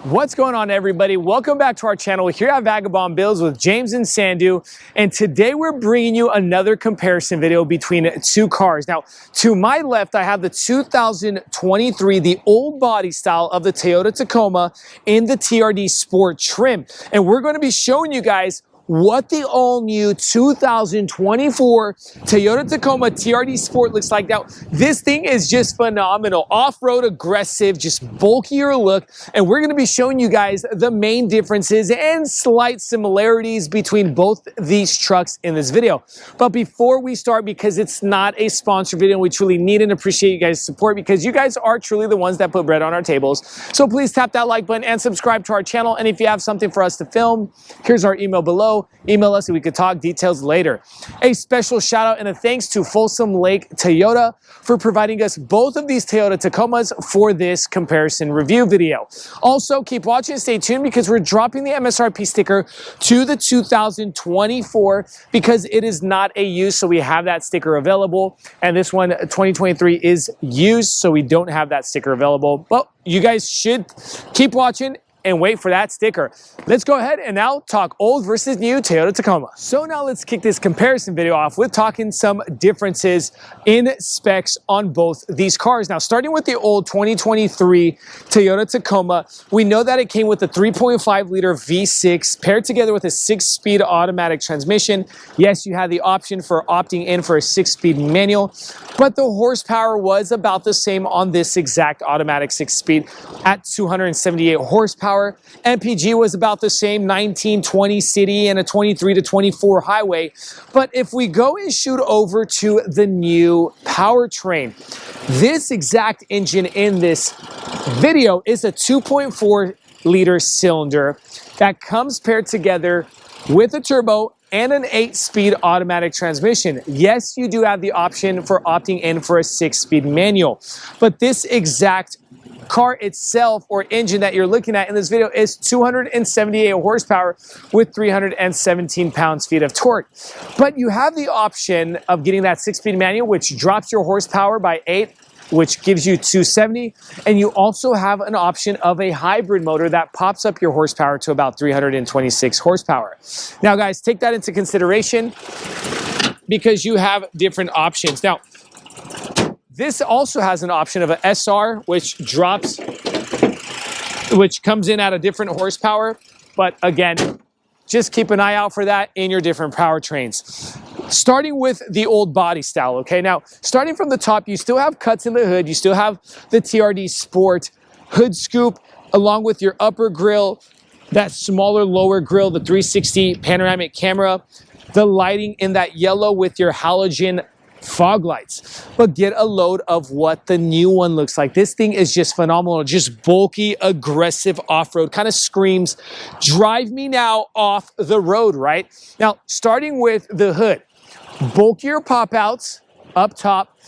What's going on, everybody? Welcome back to our channel here at Vagabond Builds with James and Sandu, and today we're bringing you another comparison video between two cars. Now, to my left, I have the 2023, the old body style of the Toyota Tacoma in the TRD Sport trim, and we're going to be showing you guys what the all-new 2024 Toyota Tacoma TRD Sport looks like. Now, this thing is just phenomenal. Off-road aggressive, just bulkier look. And we're gonna be showing you guys the main differences and slight similarities between both these trucks in this video. But before we start, because it's not a sponsor video, we truly need and appreciate you guys' support because you guys are truly the ones that put bread on our tables. So please tap that like button and subscribe to our channel. And if you have something for us to film, here's our email below. Email us and we could talk details later. A special shout out and a thanks to Folsom Lake Toyota for providing us both of these Toyota Tacomas for this comparison review video. Also, keep watching and stay tuned because we're dropping the MSRP sticker to the 2024 because it is not a used, so we have that sticker available. And this one, 2023, is used, so we don't have that sticker available. But you guys should keep watching and wait for that sticker. Let's go ahead and now talk old versus new Toyota Tacoma. So now let's kick this comparison video off with talking some differences in specs on both these cars. Now, starting with the old 2023 Toyota Tacoma, we know that it came with a 3.5 liter V6 paired together with a 6-speed automatic transmission. Yes, you had the option for opting in for a 6-speed manual, but the horsepower was about the same on this exact automatic 6-speed at 278 horsepower. MPG was about the same, 19-20 city and a 23 to 24 highway. But if we go and shoot over to the new powertrain, this exact engine in this video is a 2.4 liter cylinder that comes paired together with a turbo and an 8-speed automatic transmission. Yes, you do have the option for opting in for a 6-speed manual, but this exact car itself or engine that you're looking at in this video is 278 horsepower with 317 pounds-feet of torque. But you have the option of getting that 6-speed manual, which drops your horsepower by 8, which gives you 270. And you also have an option of a hybrid motor that pops up your horsepower to about 326 horsepower. Now, guys, take that into consideration because you have different options. Now, this also has an option of an SR, which comes in at a different horsepower. But again, just keep an eye out for that in your different powertrains. Starting with the old body style, okay? Now, starting from the top, you still have cuts in the hood. You still have the TRD Sport hood scoop, along with your upper grille, that smaller lower grille, the 360 panoramic camera, the lighting in that yellow with your halogen fog lights. But get a load of what the new one looks like. This thing is just phenomenal, just bulky, aggressive off-road, kind of screams drive me now off the road, right? Now, starting with the hood, bulkier pop outs up top,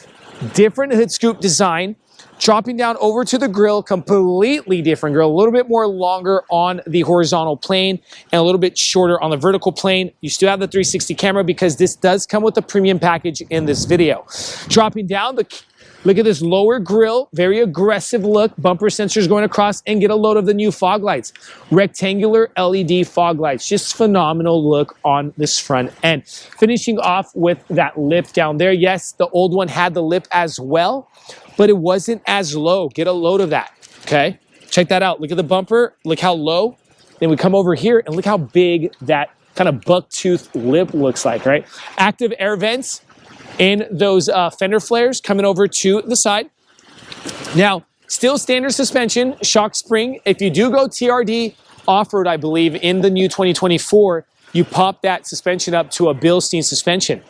different hood scoop design. Dropping down over to the grill, completely different grill, a little bit more longer on the horizontal plane and a little bit shorter on the vertical plane. You still have the 360 camera because this does come with the premium package in this video. Dropping down, look at this lower grill, very aggressive look, bumper sensors going across, and get a load of the new fog lights. Rectangular LED fog lights, just phenomenal look on this front end. Finishing off with that lip down there. Yes, the old one had the lip as well, but it wasn't as low. Get a load of that, okay? Check that out. Look at the bumper. Look how low. Then we come over here and look how big that kind of bucktooth lip looks like, right? Active air vents in those fender flares coming over to the side. Now, still standard suspension, shock spring. If you do go TRD off-road, I believe, in the new 2024, you pop that suspension up to a Bilstein suspension.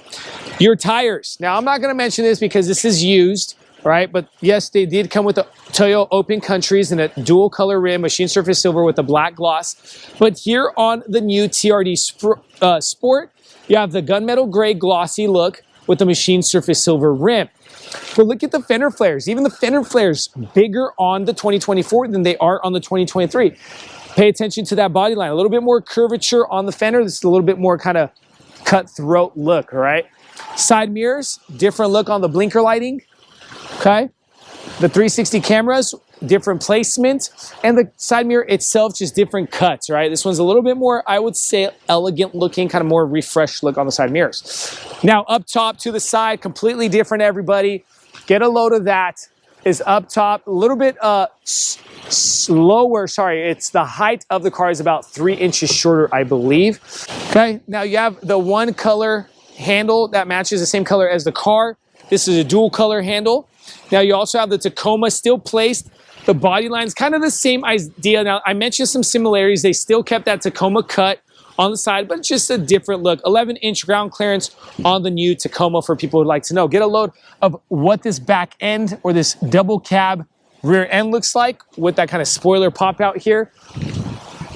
Your tires. Now, I'm not going to mention this because this is used, right? But yes, they did come with the Toyo Open Countries and a dual color rim, machine surface silver with a black gloss. But here on the new TRD Sport, you have the gunmetal gray glossy look with the machine surface silver rim. But look at the fender flares. Even the fender flares bigger on the 2024 than they are on the 2023. Pay attention to that body line. A little bit more curvature on the fender. This is a little bit more kind of cutthroat look, all right? Side mirrors, different look on the blinker lighting. Okay, the 360 cameras different placement, and the side mirror itself just different cuts, right? This one's a little bit more, I would say, elegant looking, kind of more refreshed look on the side mirrors. Now up top to the side, completely different, everybody. Get a load of that. Is up top, a little bit slower, sorry, it's the height of the car is about 3 inches shorter, I believe. Okay, now you have the one color handle that matches the same color as the car. This is a dual color handle. Now you also have the Tacoma still placed. The body line is kind of the same idea. Now I mentioned some similarities. They still kept that Tacoma cut on the side, but just a different look. 11-inch ground clearance on the new Tacoma for people who'd like to know. Get a load of what this back end or this double cab rear end looks like with that kind of spoiler pop out here.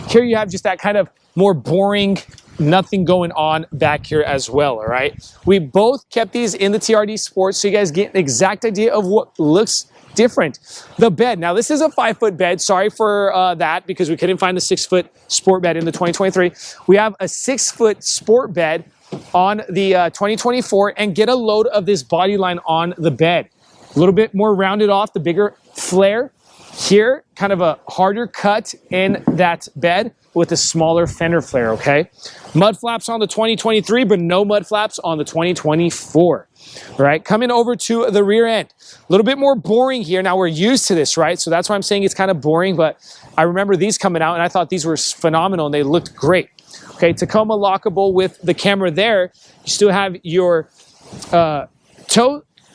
Here you have just that kind of more boring, nothing going on back here as well, all right? We both kept these in the TRD Sport, so you guys get an exact idea of what looks different. The bed, now this is a 5-foot bed. Sorry for that, because we couldn't find the 6-foot sport bed in the 2023. We have a 6-foot sport bed on the 2024, and get a load of this body line on the bed. A little bit more rounded off, the bigger flare. Here, kind of a harder cut in that bed with a smaller fender flare, okay? Mud flaps on the 2023, but no mud flaps on the 2024. All right, coming over to the rear end. A little bit more boring here. Now we're used to this, right? So that's why I'm saying it's kind of boring, but I remember these coming out and I thought these were phenomenal and they looked great. Okay, Tacoma lockable with the camera there. You still have your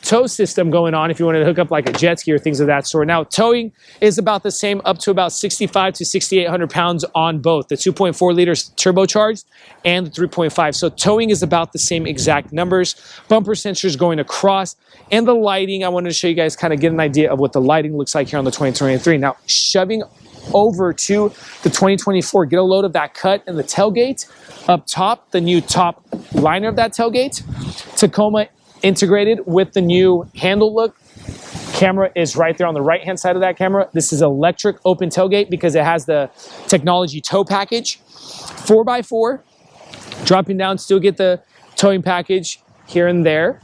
tow system going on if you wanted to hook up like a jet ski or things of that sort. Now, towing is about the same, up to about 65 to 6,800 pounds on both the 2.4 liters turbocharged and the 3.5. So towing is about the same exact numbers. Bumper sensors going across, and the lighting, I wanted to show you guys, kind of get an idea of what the lighting looks like here on the 2023. Now, shoving over to the 2024, get a load of that cut in the tailgate. Up top, the new top liner of that tailgate. Tacoma integrated with the new handle look. Camera is right there on the right hand side of that camera. This is electric open tailgate because it has the technology tow package. 4x4, dropping down, still get the towing package here and there.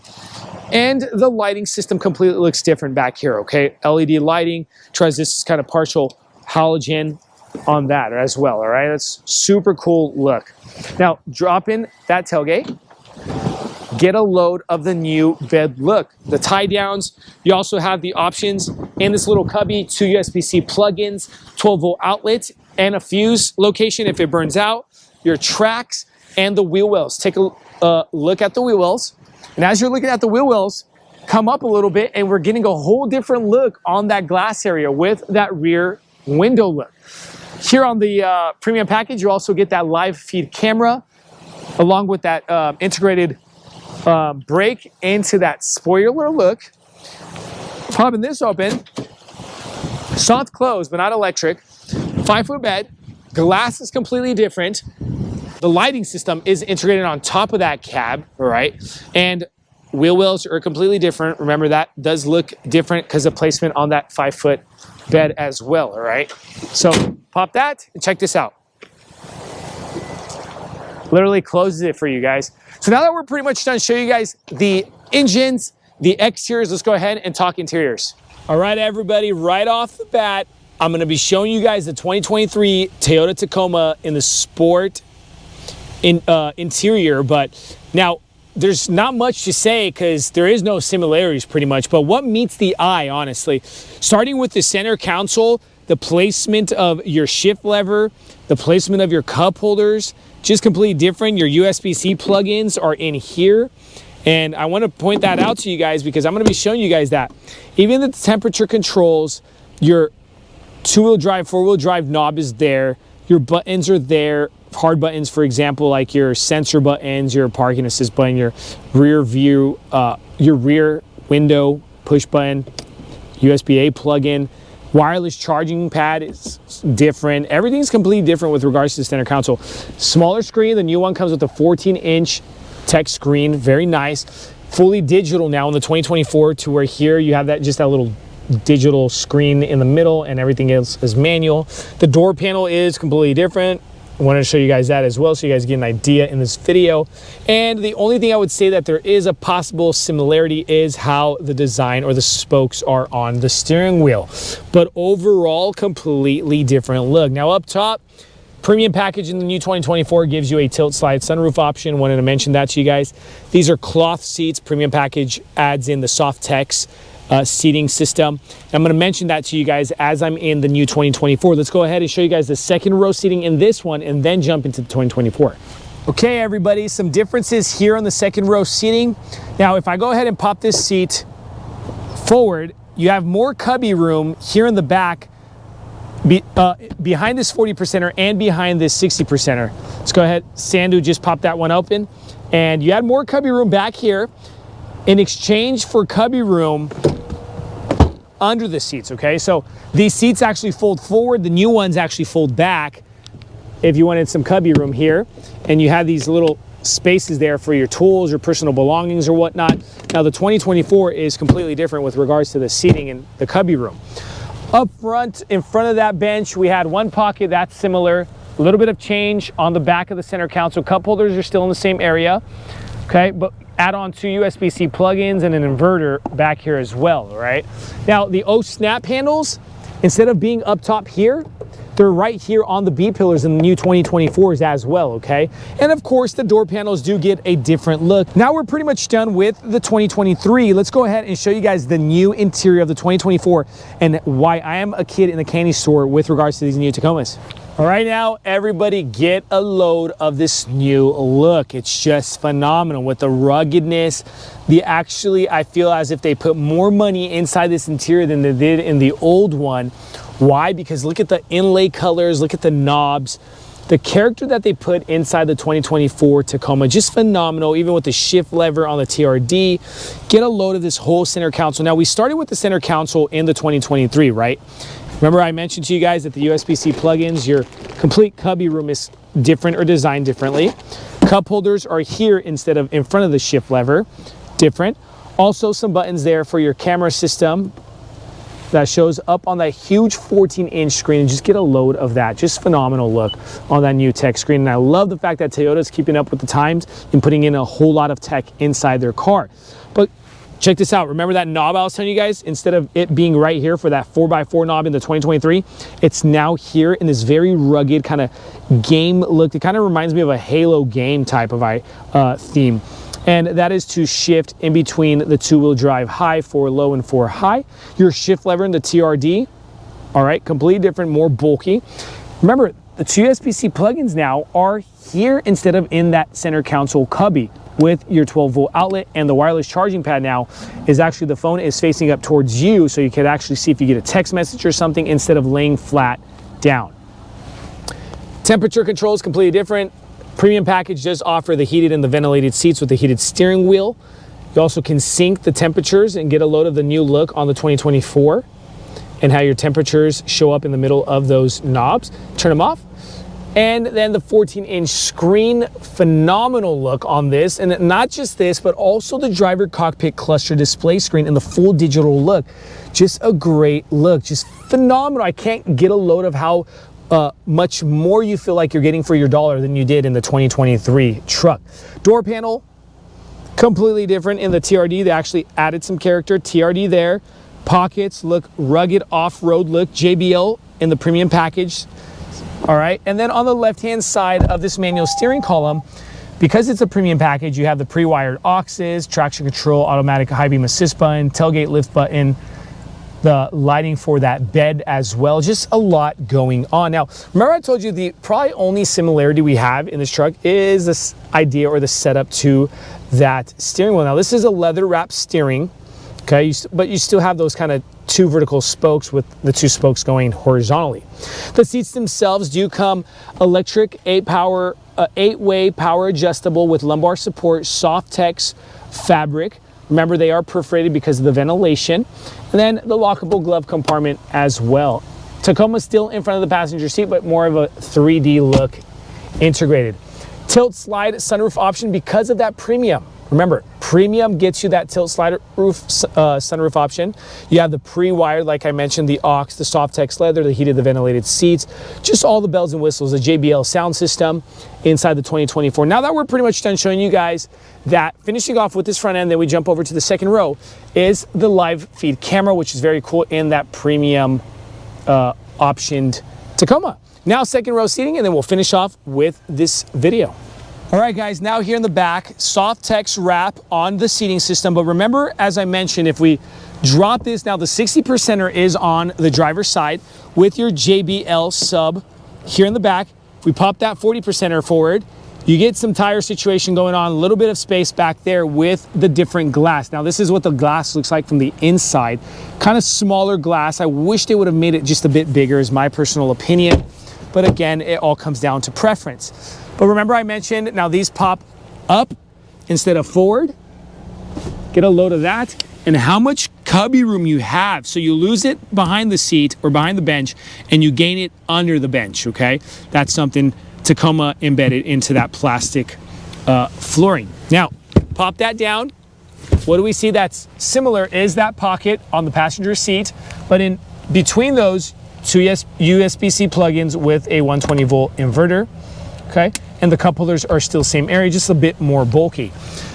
And the lighting system completely looks different back here, okay? LED lighting, tries this kind of partial halogen on that as well, all right? That's super cool look. Now, drop in that tailgate. Get a load of the new bed look. The tie downs, you also have the options in this little cubby, 2 USB-C plugins, 12-volt outlet, and a fuse location if it burns out, your tracks, and the wheel wells. Take a look at the wheel wells. And as you're looking at the wheel wells, come up a little bit and we're getting a whole different look on that glass area with that rear window look. Here on the premium package, you also get that live feed camera along with that integrated brake into that spoiler look. Popping this open, soft close, but not electric. 5-foot bed, glass is completely different. The lighting system is integrated on top of that cab, all right? And wheel wells are completely different. Remember, that does look different because of placement on that 5-foot bed as well, all right? So pop that and check this out. Literally closes it for you guys. So now that we're pretty much done showing you guys the engines, the exteriors, let's go ahead and talk interiors. All right, everybody, right off the bat, I'm gonna be showing you guys the 2023 Toyota Tacoma in the sport interior, but now there's not much to say because there is no similarities pretty much, but what meets the eye, honestly, starting with the center console, the placement of your shift lever, the placement of your cup holders, just completely different. Your USB-C plugins are in here. And I want to point that out to you guys because I'm going to be showing you guys that. Even the temperature controls, your 2-wheel drive, 4-wheel drive knob is there. Your buttons are there. Hard buttons, for example, like your sensor buttons, your parking assist button, your rear view, your rear window push button, USB-A plug-in. Wireless charging pad is different. Everything's completely different with regards to the center console. Smaller screen, the new one comes with a 14-inch tech screen, very nice. Fully digital now in the 2024 to where here you have that just that little digital screen in the middle and everything else is manual. The door panel is completely different. I wanted to show you guys that as well, so you guys get an idea in this video. And the only thing I would say that there is a possible similarity is how the design or the spokes are on the steering wheel. But overall, completely different look. Now up top, premium package in the new 2024 gives you a tilt slide sunroof option. Wanted to mention that to you guys. These are cloth seats. Premium package adds in the soft text seating system. I'm going to mention that to you guys as I'm in the new 2024. Let's go ahead and show you guys the second row seating in this one and then jump into the 2024. Okay, everybody, some differences here on the second row seating. Now, if I go ahead and pop this seat forward, you have more cubby room here in the back behind this 40%er and behind this 60%er. Let's go ahead. Sandu just popped that one open. And you had more cubby room back here in exchange for cubby room under the seats, okay? So these seats actually fold forward. The new ones actually fold back if you wanted some cubby room here. And you have these little spaces there for your tools, your personal belongings or whatnot. Now the 2024 is completely different with regards to the seating and the cubby room. Up front, in front of that bench, we had one pocket that's similar. A little bit of change on the back of the center console. Cup holders are still in the same area, okay? But add on 2 USB-C plugins and an inverter back here as well, right? Now, the O snap handles, instead of being up top here, they're right here on the B-pillars in the new 2024s as well, okay? And of course, the door panels do get a different look. Now we're pretty much done with the 2023. Let's go ahead and show you guys the new interior of the 2024 and why I am a kid in the candy store with regards to these new Tacomas. All right, now everybody get a load of this new look. It's just phenomenal with the ruggedness. I feel as if they put more money inside this interior than they did in the old one. Why? Because look at the inlay colors, look at the knobs. The character that they put inside the 2024 Tacoma, just phenomenal, even with the shift lever on the TRD. Get a load of this whole center console. Now, we started with the center console in the 2023, right? Remember I mentioned to you guys that the USB-C plugins, your complete cubby room is different or designed differently. Cup holders are here instead of in front of the shift lever, different. Also some buttons there for your camera system that shows up on that huge 14-inch screen. And just get a load of that. Just phenomenal look on that new tech screen. And I love the fact that Toyota's keeping up with the times and putting in a whole lot of tech inside their car. But check this out. Remember that knob I was telling you guys? Instead of it being right here for that 4x4 knob in the 2023, it's now here in this very rugged kind of game look. It kind of reminds me of a Halo game type of theme. And that is to shift in between the two-wheel drive high, 4 low, and 4 high. Your shift lever in the TRD, all right, completely different, more bulky. Remember, the 2 USB-C plugins now are here instead of in that center console cubby with your 12-volt outlet, and the wireless charging pad now is actually, the phone is facing up towards you, so you can actually see if you get a text message or something instead of laying flat down. Temperature control is completely different. Premium package does offer the heated and the ventilated seats with the heated steering wheel. You also can sync the temperatures and get a load of the new look on the 2024 and how your temperatures show up in the middle of those knobs. Turn them off. And then the 14-inch screen, phenomenal look on this. And not just this, but also the driver cockpit cluster display screen and the full digital look. Just a great look, just phenomenal. I can't get a load of how much more you feel like you're getting for your dollar than you did in the 2023 truck. Door panel, completely different in the TRD. They actually added some character. TRD there. Pockets look rugged off-road look. JBL in the premium package. All right, and then on the left-hand side of this manual steering column, because it's a premium package, you have the pre-wired AUXes, traction control, automatic high beam assist button, tailgate lift button, the lighting for that bed as well. Just a lot going on. Now, remember I told you the probably only similarity we have in this truck is this idea or the setup to that steering wheel. Now, this is a leather wrap steering, okay, but you still have those kind of 2 vertical spokes with the 2 spokes going horizontally. The seats themselves do come electric 8-way power adjustable with lumbar support, soft text fabric. Remember, they are perforated because of the ventilation. And then the lockable glove compartment as well. Tacoma's still in front of the passenger seat, but more of a 3D look integrated. Tilt slide sunroof option because of that premium. Remember, premium gets you that tilt slider roof, sunroof option. You have the pre-wired, like I mentioned, the aux, the Softex leather, the heated, the ventilated seats, just all the bells and whistles, the JBL sound system inside the 2024. Now that we're pretty much done showing you guys that, finishing off with this front end, then we jump over to the second row, is the live feed camera, which is very cool in that premium optioned Tacoma. Now second row seating, and then we'll finish off with this video. All right, guys, now here in the back, Softex wrap on the seating system. But remember, as I mentioned, if we drop this, now the 60%er is on the driver's side with your JBL sub here in the back. If we pop that 40%er forward, you get some tire situation going on, a little bit of space back there with the different glass. Now, this is what the glass looks like from the inside. Kind of smaller glass. I wish they would have made it just a bit bigger, is my personal opinion. But again, it all comes down to preference. But remember I mentioned, now these pop up instead of forward. Get a load of that and how much cubby room you have. So you lose it behind the seat or behind the bench and you gain it under the bench, okay? That's something Tacoma embedded into that plastic flooring. Now, pop that down. What do we see that's similar is that pocket on the passenger seat, but in between those, two USB-C plugins with a 120 volt inverter, okay? And the cup holders are still same area, just a bit more bulky.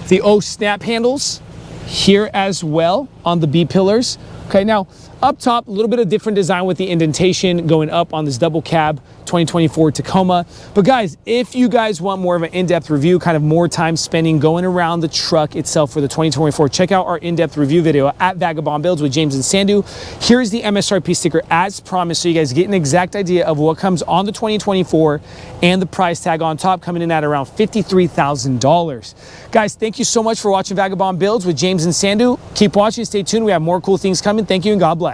The O snap handles here as well on the B pillars. Okay, now up top, a little bit of different design with the indentation going up on this double cab 2024 Tacoma. But guys, if you guys want more of an in-depth review, kind of more time spending going around the truck itself for the 2024, check out our in-depth review video at Vagabond Builds with James and Sandu. Here's the MSRP sticker as promised, so you guys get an exact idea of what comes on the 2024 and the price tag on top, coming in at around $53,000. Guys, thank you so much for watching Vagabond Builds with James and Sandu. Keep watching, stay tuned. We have more cool things coming. Thank you and God bless.